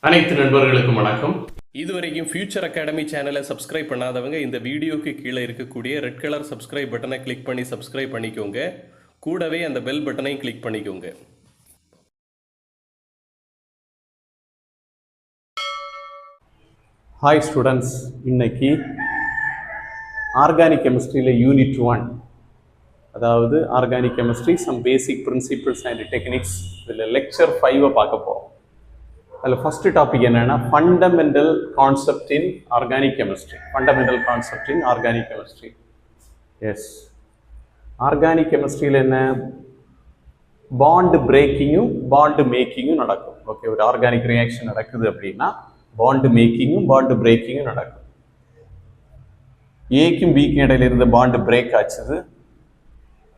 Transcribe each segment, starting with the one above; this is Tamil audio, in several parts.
அனைத்து நண்பர்களுக்கும் வணக்கம். இதுவரைக்கும் ஃபியூச்சர் அகாடமி சேனலை சப்ஸ்கிரைப் பண்ணாதவங்க இந்த வீடியோக்கு கீழே இருக்கக்கூடிய ரெட் கலர் சப்ஸ்கிரைப் பட்டனை கிளிக் பண்ணி சப்ஸ்கிரைப் பண்ணிக்கோங்க. கூடவே அந்த பெல் பட்டனையும் கிளிக் பண்ணிக்கோங்க. ஹாய் ஸ்டூடெண்ட்ஸ், இன்னைக்கு ஆர்கானிக் கெமிஸ்ட்ரியில் யூனிட் 1, அதாவது organic chemistry some basic principles and techniques, இதில் லெக்சர் 5 பார்க்க போகிறோம். அதில் ஃபஸ்ட்டு டாபிக் என்னென்னா fundamental concept in organic chemistry. Fundamental concept in organic chemistry. Yes, organic கெமிஸ்ட்ரியில் என்ன, பாண்டு பிரேக்கிங்கும் பாண்டு மேக்கிங்கும் நடக்கும். ஓகே, ஒரு ஆர்கானிக் ரியாக்ஷன் நடக்குது அப்படின்னா பாண்டு மேக்கிங்கும் பாண்டு பிரேக்கிங்கும் நடக்கும். ஏக்கும் பிக்கும் இடையில இருந்த பாண்டு பிரேக் ஆச்சுது,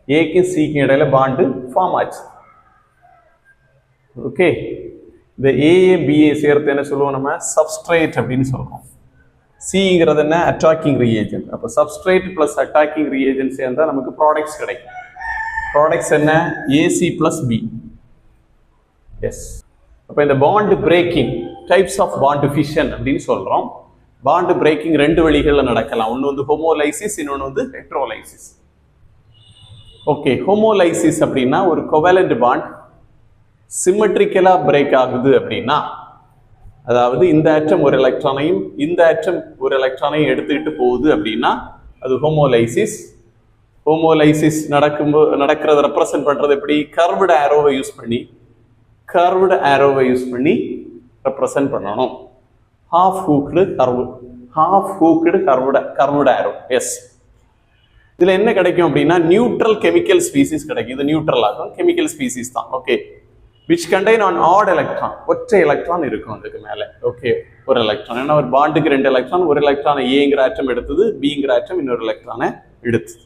ஏக்கும் சிக்கும் இடையில பாண்டு ஃபார்ம் ஆச்சு. ஓகே, இந்த ஏஏ பிஏ சேர்த்து என்ன சொல்லுவோம், நம்ம சப்ஸ்ட்ரேட் அப்படின்னு சொல்றோம். சிங்கிறது என்ன, அட்டாக்கிங் ரியேஜென்ட். அப்போ சப்ஸ்ட்ரேட் பிளஸ் அட்டாக்கிங் ரியேஜென்ட் சேர்ந்தா நமக்கு ப்ராடக்ட்ஸ் கிடைக்கும். ப்ராடக்ட்ஸ் என்ன, ஏசி பிளஸ் பி. எஸ், அப்போ இந்த bond breaking types of bond fission அப்படின்னு சொல்றோம். பாண்டு பிரேக்கிங் ரெண்டு வழிகளில் நடக்கலாம். ஒன்று வந்து ஹோமோலைசிஸ், இன்னொன்று வந்து ஹெட்ரோலைசிஸ். ஓகே, ஹோமோலைசிஸ் அப்படின்னா ஒரு கோவேலண்ட் பாண்ட் சிமெட்ரிக்கலா பிரேக் ஆகுது அப்படின்னா, அதாவது இந்த ஆட்டம் ஒரு எலக்ட்ரானையும் இந்த ஆட்டம் ஒரு எலக்ட்ரானையும் எடுத்துக்கிட்டு போகுது அப்படின்னா அது ஹோமோலைசிஸ். ஹோமோலைசிஸ் நடக்கிறத ரெப்ரசென்ட் பண்றது எப்படி, கர்வ்டு ஆரோவை யூஸ் பண்ணி ரெப்ரசென்ட் பண்ணணும். ஹாஃப் ஹூக்டு கர்வ்டு ஆரோ. எஸ், இதுல என்ன கிடைக்கும் அப்படின்னா நியூட்ரல் கெமிக்கல் ஸ்பீசிஸ் கிடைக்கும். இது நியூட்ரல் ஆகும், கெமிக்கல் ஸ்பீசிஸ் தான். Okay, which contain an odd electron. ஒற்றை எலக்ட்ரான் இருக்கும் அதுக்கு மேல. ஓகே, ஒரு எலக்ட்ரான், ஏன்னா ஒரு பாண்டுக்கு ரெண்டு எலக்ட்ரான், ஒரு எலக்ட்ரானை ஏங்கிற ஆட்டம் எடுத்தது, பிங்கிற ஆட்டம் இன்னொரு எலக்ட்ரானை எடுத்தது.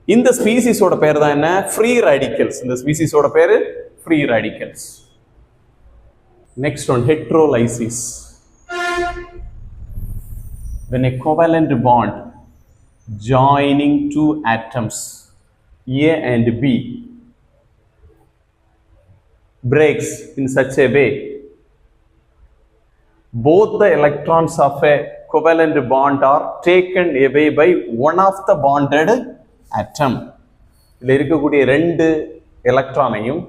இந்த ஸ்பீசிஸோட பேர் தான் என்ன, ஃப்ரீ ரேடிக்கல்ஸ். இந்த ஸ்பீசிஸோட பேரு free radicals. Next one, heterolysis. when a covalent bond joining two atoms A and B breaks in such a way both the electrons of a covalent bond are taken away by one of the bonded atom. இதில் இருக்கக்கூடிய ரெண்டு எலக்ட்ரானையும்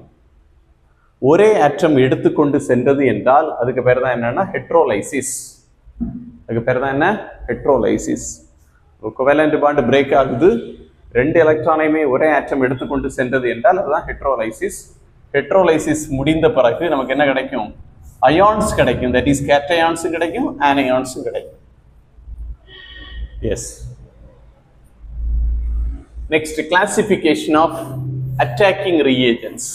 ஒரே ஆட்டம் எடுத்துக்கொண்டு சென்றது என்றால் அதுக்கு பேர் தான் என்னன்னா ஹெட்ரோலைசிஸ். அதுக்கு பேர் தான் என்ன, ஹெட்ரோலைசிஸ். கோவேலண்ட் பாண்ட் பிரேக் ஆகுது, ரெண்டு எலக்ட்ரானையுமே ஒரே ஆட்டம் எடுத்துக்கொண்டு சென்றது என்றால் அதுதான் ஹெட்ரோலைசிஸ். ஹெட்ரோலைசிஸ் முடிந்த பிறகு நமக்கு என்ன கிடைக்கும், அயான்ஸ் கிடைக்கும். தட் இஸ் கேட்டயான்ஸ் கிடைக்கும், ஆனயான்ஸ் கிடைக்கும். Yes, next, classification of attacking reagents.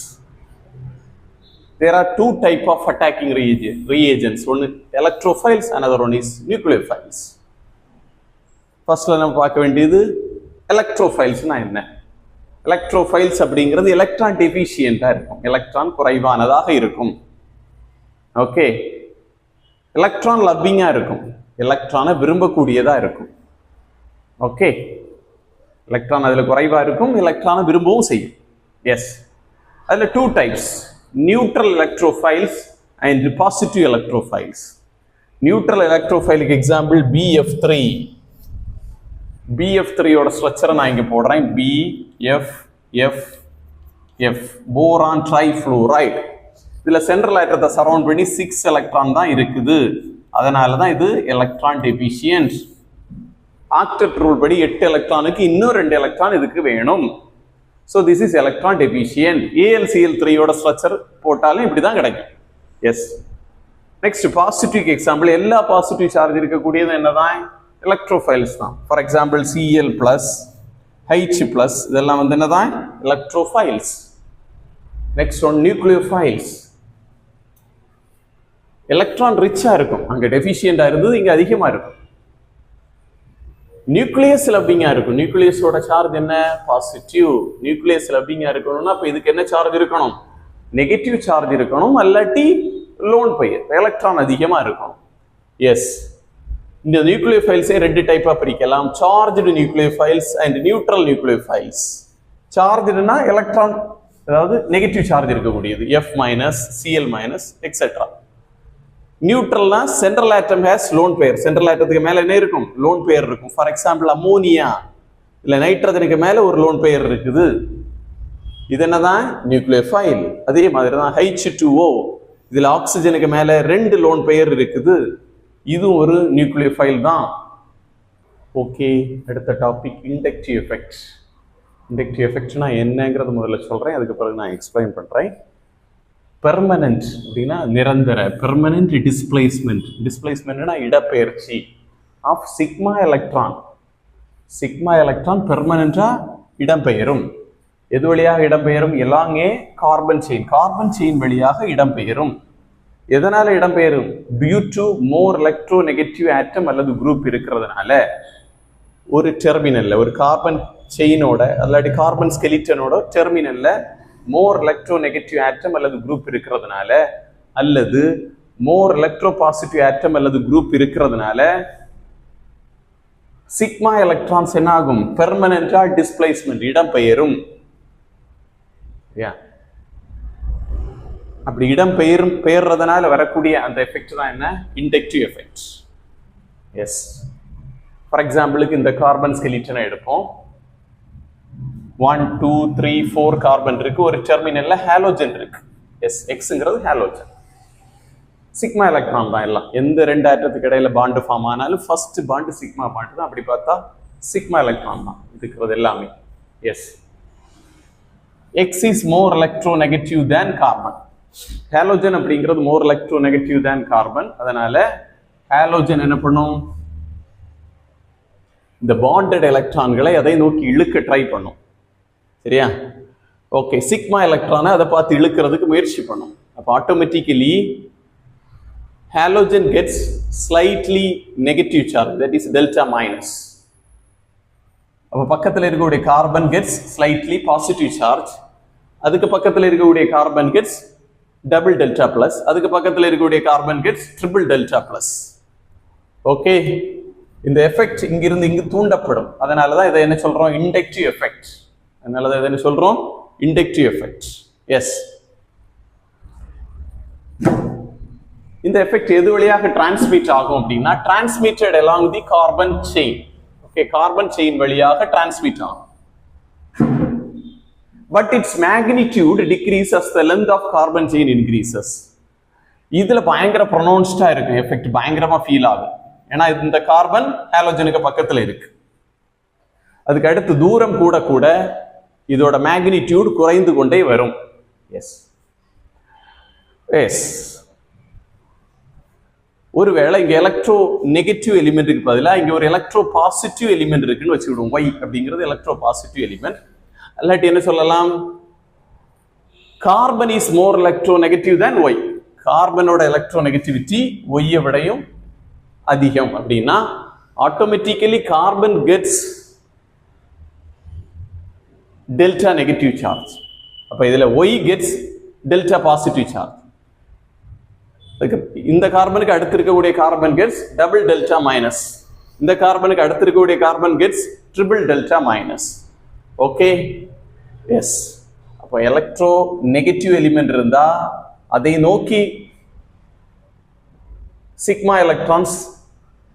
There are two type of attacking reagents. One electrophiles, another one is nucleophiles. ஃபர்ஸ்ட்ல நம்ம பார்க்க வேண்டியது எலக்ட்ரோஃபைல்ஸ்னா என்ன. எலக்ட்ரோஃபைல்ஸ் அப்படிங்கிறது எலக்ட்ரான் டெஃபிஷியண்டா இருக்கும், எலக்ட்ரான் குறைவானதாக இருக்கும். ஓகே, எலக்ட்ரான் லவ்விங்கா இருக்கும், எலக்ட்ரானை விரும்பக்கூடியதா இருக்கும். ஓகே, எலக்ட்ரான் அதுல குறைவா இருக்கும், எலக்ட்ரானை விரும்பவும் செய்யும். எஸ், அதுல two types, neutral electrophiles and positive electrophiles. Neutral எலக்ட்ரோஃபைலுக்கு எக்ஸாம்பிள் BF3. BF3யோட ஸ்ட்ரக்சரை நான் இங்க போடுறேன். BFFF, boron trifluoride. இதுல சென்ட்ரல் ஆட்டத்தை சரவுண்ட் பண்ணி 6 எலக்ட்ரான் தான் இருக்குது. அதனால தான் இது எலக்ட்ரான் டெஃபிஷியன்ட். ஆக்டெட் ரூல் படி 8 எலக்ட்ரானுக்கு இன்னும் 2 எலக்ட்ரான் இதுக்கு வேணும். So this is electron deficient. AlCl3யோட ஸ்ட்ரக்சர் போட்டாலும் இப்படிதான் கிடைக்கும். Yes, next positive example. எல்லா பாசிட்டிவ் சார்ஜ் இருக்கக்கூடியது என்னதான், எலக்ட்ரோஃபைல்ஸ் தான். ஃபார் எக்ஸாம்பிள் Cl+, H+, இதெல்லாம் வந்து என்னதான், electrophiles. Next one, nucleophiles. Electron ரிச்சா இருக்கும், அங்க டெஃபிஷியண்டா இருந்தது, இங்க அதிகமா இருக்கும். நியூக்ளியஸ் லவ்விங்கா இருக்கும். நியூக்ளியஸோட சார்ஜ் என்ன, பாசிட்டிவ். நியூக்ளியஸ் லவ்விங்கா இருக்கணும்னா அப்ப இதுக்கு என்ன சார்ஜ் இருக்கணும், நெகட்டிவ் சார்ஜ் இருக்கணும், அல்லாட்டி லோன் பை எலக்ட்ரான் அதிகமா இருக்கணும். எஸ், இந்த நியூக்ளியோஃபைல்ஸே ரெண்டு டைப்பா பிரிக்கலாம், charged nucleophiles and neutral nucleophiles. சார்ஜ்டுனா எலக்ட்ரான் அதாவது நெகட்டிவ் சார்ஜ் இருக்கக்கூடியது F minus Cl minus etcetera. நியூட்ரல்னா central atom has lone pair. Central ஆட்டத்துக்கு மேல என்ன இருக்கும்? லோன் பேர் இருக்கும். ஃபார் எக்ஸாம்பிள் அமோனியா இல்ல நைட்ரஜனுக்கு மேல ஒரு லோன் பேர் இருக்குது. இது என்னதான்? நியூக்ளியோஃபைல். அதே மாதிரி தான் H2O, இதுல ஆக்சிஜனுக்கு மேல 2 லோன் பெயர் இருக்குது. இது ஒரு நியூக்ளியோஃபைல் தான். ஓகே, அடுத்த டாபிக் இண்டக்டிவ் எஃபெக்ட். இண்டக்டிவ் எஃபெக்ட்னா என்னங்கிறது முதல்ல சொல்றேன், அதுக்கு பிறகு நான் எக்ஸ்பிளைன் பண்றேன். பெர்மனன்ட் அப்படின்னா நிரந்தர. Permanent displacement. டிஸ்பிளேஸ்மெண்ட்னா இடப்பெயர்ச்சி of sigma electron. Sigma electron பெர்மனண்டா இடம்பெயரும். எது வழியாக இடம்பெயரும்? எல்லாங்கே கார்பன் செயின். கார்பன் செயின் வழியாக இடம்பெயரும். எதனால இடம்பெயரும்? Due to more electronegative atom அல்லது குரூப் இருக்கிறதுனால. ஒரு டெர்மினல்ல, ஒரு கார்பன் செயினோட அல்லாட்டி கார்பன் ஸ்கெலிட்டனோட டெர்மினல்ல மோர் எலக்ட்ரோ நெகட்டிவ் ஆட்டம் அல்லது குரூப் இருக்கிறதுனால, அல்லது மோர் எலக்ட்ரோ பாசிட்டிவ் ஆட்டம் அல்லது குரூப் இருக்கிறதுனால சிக்மா எலக்ட்ரான்ஸ் என்ன ஆகும்? பெர்மனண்டா டிஸ்பிளேஸ்மெண்ட், இடம்பெயரும். அப்படி பெயர்றதுனால வரக்கூடிய அந்த எஃபெக்ட் தான் என்ன? Inductive effect. எஸ். ஃபார் எக்ஸாம்பிளுக்கு இந்த கார்பன் ஸ்கெலிட்டனை எடுப்போம். 1 2 3 4 கார்பன் இருக்கு. ஒரு டெர்மினல்ல ஹாலோஜன் இருக்கு. எஸ், எக்ஸ்ங்கிறது ஹாலோஜன். சிக்மா எலக்ட்ரான் தான் எல்லாம். எந்த 2 ஆட்டத்துக்கு இடையில பாண்டு ஃபார்ம் ஆனாலும் ஃபர்ஸ்ட் பாண்டு சிக்மா பாண்டு தான். அப்படி பார்த்தா சிக்மா எலக்ட்ரான் தான் இருக்கிறது எல்லாமே. Yes. X is more electronegative than carbon. Halogen அப்படிங்கிறது மோர் எலக்ட்ரோநெகட்டிவ் than கார்பன். அதனால ஹாலோஜன் என்ன பண்ணும்? இந்த பாண்டட் எலக்ட்ரான்களை அதை நோக்கி இழுக்க ட்ரை பண்ணும். சரியா? ஓகே, சிக்மா எலக்ட்ரானை அதை பார்த்து இழுக்கிறதுக்கு முயற்சி பண்ணும். அப்போ automatically halogen gets slightly negative charge, that is delta minus. அப்போ பக்கத்தில் இருக்கக்கூடிய carbon gets slightly positive charge. அதுக்கு பக்கத்தில் இருக்கக்கூடிய carbon gets double delta plus. அதுக்கு பக்கத்தில் இருக்கக்கூடிய carbon gets triple delta plus. Okay, இந்த எஃபெக்ட் இங்கிருந்து இங்கு தூண்டப்படும். அதனால தான் இதை என்ன சொல்றோம்? Inductive effect. அதனால தான் இதை என்ன சொல்றோம்? Inductive effect. எஸ். இந்த எஃபெக்ட் எது வழியாக டிரான்ஸ்மிட் ஆகும் அப்படின்னா, டிரான்ஸ்மிட்டட் along தி carbon chain. Okay, carbon chain வழியாக டிரான்ஸ்மிட் ஆகும். But its magnitude decreases as the length of carbon chain increases. இதுல பயங்கர ப்ரொனவுன்ஸ்டா இருக்கு எஃபெக்ட், பயங்கரமா ஃபீல் ஆகும். ஏன்னா இந்த கார்பன் ஹாலோஜனுக்கு பக்கத்துல இருக்கு. அதுக்கு அடுத்து தூரம் கூட கூட இதோட மேக்னிடியூட் குறைந்து கொண்டே வரும். எஸ். எஸ். ஒருவேளை இங்க எலக்ட்ரோ நெகட்டிவ் எலிமெண்ட்டுக்கு பதிலாக இங்க ஒரு எலக்ட்ரோ பாசிட்டிவ் எலிமெண்ட் இருக்குன்னு வச்சுக்கிடுவோம். Y அப்படிங்கிறது எலக்ட்ரோ பாசிட்டிவ் எலிமெண்ட். அல்லாட்டி என்ன சொல்லலாம்? Carbon is more electronegative than Y. கார்பனோட எலக்ட்ரோ நெகட்டிவிட்டி ஒய்யை விடையும் அதிகம் அப்படின்னா automatically carbon gets delta negative charge. அப்ப இதுல Y gets delta positive charge. இந்த கார்பனுக்கு அடுத்து இருக்கக்கூடிய carbon gets double delta minus. இந்த கார்பனுக்கு அடுத்து இருக்கக்கூடிய carbon gets triple delta minus. Okay. Yes. அப்போ எலக்ட்ரோ நெகட்டிவ் எலிமெண்ட் இருந்தா அதை நோக்கி சிக்மா எலக்ட்ரான்ஸ்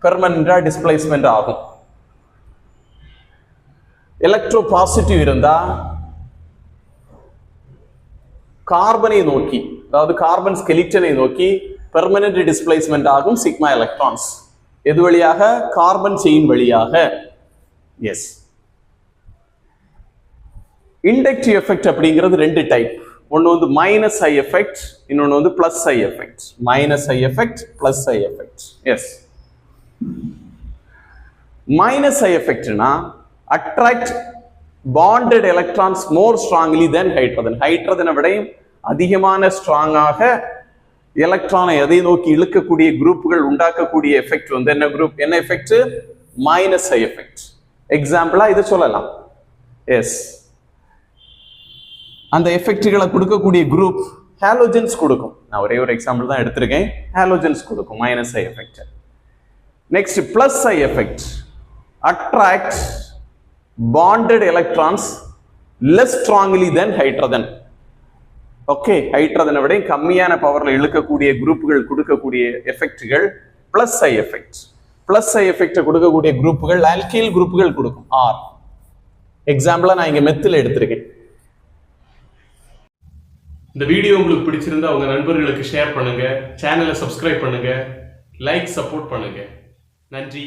பெர்மனண்டா டிஸ்பிளேஸ்மெண்ட் ஆகும். எலக்ட்ரோ பாசிட்டிவ் இருந்தா கார்பனை நோக்கி, அதாவது கார்பன் ஸ்கெலிட்டனை நோக்கி பெர்மனன்ட் டிஸ்பிளேஸ்மெண்ட் ஆகும் சிக்மா எலக்ட்ரான்ஸ். எது வழியாக? கார்பன் செயின் வழியாக. எஸ். இண்டக்டிவ் எஃபெக்ட் அப்படிங்கிறது 2 டைப். ஒன்று வந்து மைனஸ் ஐ எஃபெக்ட், இன்னொன்று வந்து plus I effect. Minus I effect, plus I effect. Yes. Minus I எஃபெக்ட்னா attract bonded electrons more strongly then hydrogen. ஹைட்ரஜனை விடையும் அதிகமான ஸ்ட்ராங்காக எலக்ட்ரானை எதை நோக்கி இழுக்கக்கூடிய குரூப்புகள் உண்டாக்கக்கூடிய எஃபெக்ட் வந்து என்ன குரூப்? என்ன எஃபெக்ட்? Minus I effect. எக்ஸாம்பிளா இதை சொல்லலாம். எஸ். அந்த எஃபெக்ட்களை கொடுக்கக்கூடிய குரூப் ஹாலோஜன்ஸ் கொடுக்கும். நான் ஒரே ஒரு எக்ஸாம்பிள் தான் எடுத்திருக்கேன். ஹாலோஜன்ஸ் கொடுக்கும் minus I effect. Next plus I effect. Attract bonded electrons less strongly then hydrogen. Okay, ஹைட்ரஜனை விட கம்மியான பவர்ல இழுக்கக்கூடிய குரூப்புகள் கொடுக்கக்கூடிய எஃபெக்ட்கள் plus I effect. Plus I effect கொடுக்கக்கூடிய குரூப்புகள் ஆல்கைல் குரூப்புகள் கொடுக்கும் ஆர். எக்ஸாம்பிளா நான் இங்க மெத்தில் எடுத்திருக்கேன். இந்த வீடியோ உங்களுக்கு பிடிச்சிருந்தா உங்க நண்பர்களுக்கு ஷேர் பண்ணுங்க, சேனலை சப்ஸ்கிரைப் பண்ணுங்க, லைக் சப்போர்ட் பண்ணுங்க. நன்றி.